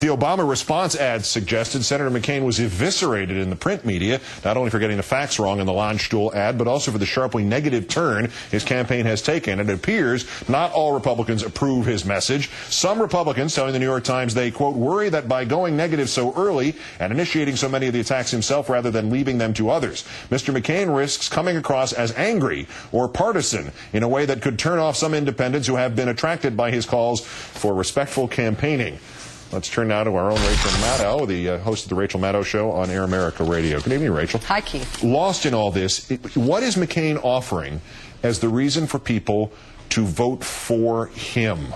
The Obama response ads suggested Senator McCain was eviscerated in the print media, not only for getting the facts wrong in the lounge stool ad, but also for the sharply negative turn his campaign has taken. And it appears not all Republicans approve his message. Some Republicans telling the New York Times they, quote, worry that by going negative so early and initiating so many of the attacks himself rather than leaving them to others, Mr. McCain risks coming across as angry or partisan in a way that could turn off some independents who have been attracted by his calls for respectful campaigning. Let's turn now to our own Rachel Maddow, the host of the Rachel Maddow Show on Air America Radio. Good evening, Rachel. Hi, Keith. Lost in all this, what is McCain offering as the reason for people to vote for him?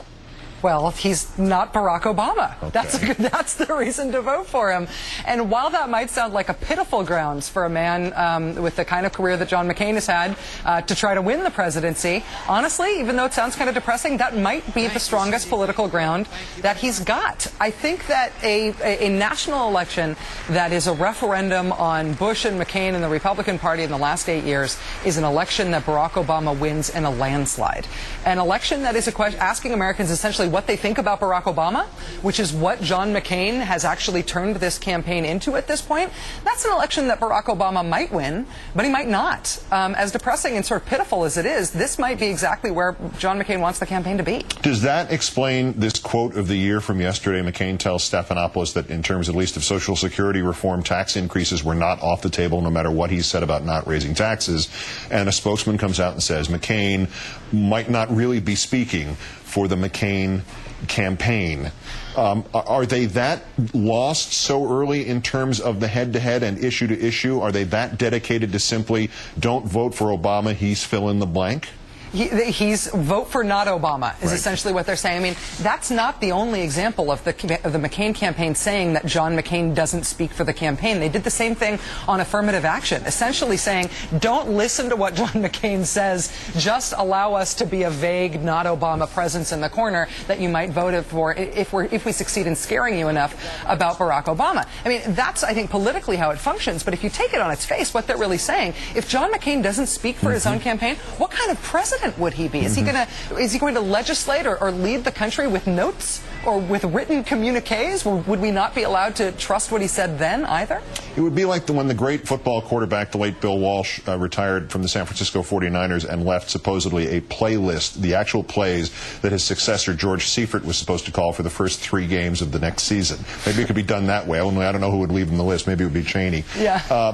Well, he's not Barack Obama. Okay. That's the reason to vote for him. And while that might sound like a pitiful grounds for a man with the kind of career that John McCain has had to try to win the presidency, honestly, even though it sounds kind of depressing, that might be the strongest political ground that he's got. I think that a national election that is a referendum on Bush and McCain and the Republican Party in the last 8 years is an election that Barack Obama wins in a landslide. An election that is asking Americans essentially what they think about Barack Obama, which is what John McCain has actually turned this campaign into at this point. That's an election that Barack Obama might win, but he might not. As depressing and sort of pitiful as it is, this might be exactly where John McCain wants the campaign to be. Does that explain this quote of the year from yesterday? McCain tells Stephanopoulos that in terms at least of Social Security reform, tax increases were not off the table no matter what he said about not raising taxes. And a spokesman comes out and says McCain might not really be speaking for the McCain campaign. Are they that lost so early in terms of the head-to-head and issue-to-issue? Are they that dedicated to simply don't vote for Obama, he's fill in the blank? He's vote for not Obama is Right. essentially what they're saying. I mean, that's not the only example of the McCain campaign saying that John McCain doesn't speak for the campaign. They did the same thing on affirmative action, essentially saying, don't listen to what John McCain says, just allow us to be a vague, not Obama presence in the corner that you might vote for if we succeed in scaring you enough about Barack Obama. I mean, that's, I think, politically how it functions. But if you take it on its face, what they're really saying, if John McCain doesn't speak for his own campaign, what kind of president would he be? Is he going to legislate or lead the country with notes or with written communiques? Would we not be allowed to trust what he said then either? It would be like when the great football quarterback, the late Bill Walsh, retired from the San Francisco 49ers and left supposedly a playlist, the actual plays that his successor George Seifert was supposed to call for the first 3 games of the next season. Maybe it could be done that way. Only I don't know who would leave him the list. Maybe it would be Cheney. Yeah.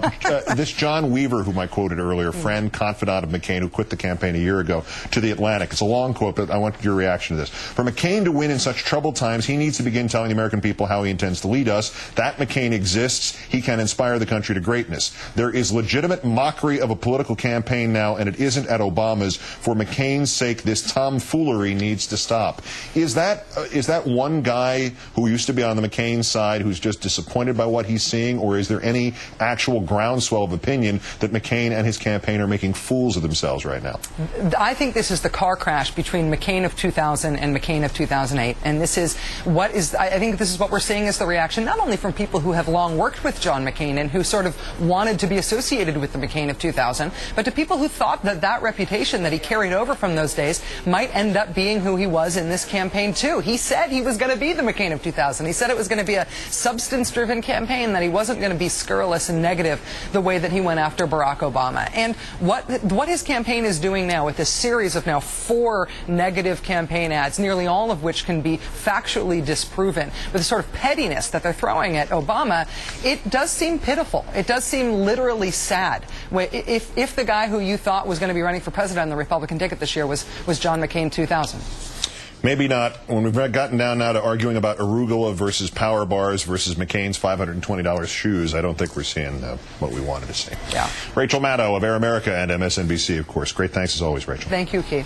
This John Weaver, whom I quoted earlier, friend, confidant of McCain, who quit the campaign a year ago, to the Atlantic. It's a long quote, but I want your reaction to this. For McCain to win in such troubled times, he needs to begin telling the American people how he intends to lead us. That McCain exists. He can inspire the country to greatness. There is legitimate mockery of a political campaign now, and it isn't at Obama's. For McCain's sake, this tomfoolery needs to stop. Is that one guy who used to be on the McCain side who's just disappointed by what he's seeing, or is there any actual groundswell of opinion that McCain and his campaign are making fools of themselves right now? I think this is the car crash between McCain of 2000 and McCain of 2008. And this is I think this is what we're seeing as the reaction, not only from people who have long worked with John McCain and who sort of wanted to be associated with the McCain of 2000, but to people who thought that that reputation that he carried over from those days might end up being who he was in this campaign too. He said he was going to be the McCain of 2000. He said it was going to be a substance-driven campaign, that he wasn't going to be scurrilous and negative the way that he went after Barack Obama. And what his campaign is doing now with this series of now 4 negative campaign ads, nearly all of which can be factually disproven, with the sort of pettiness that they're throwing at Obama, it does seem pitiful. It does seem literally sad. If the guy who you thought was going to be running for president on the Republican ticket this year was John McCain 2000. Maybe not. When we've gotten down now to arguing about arugula versus power bars versus McCain's $520 shoes, I don't think we're seeing what we wanted to see. Yeah. Rachel Maddow of Air America and MSNBC, of course. Great thanks as always, Rachel. Thank you, Keith.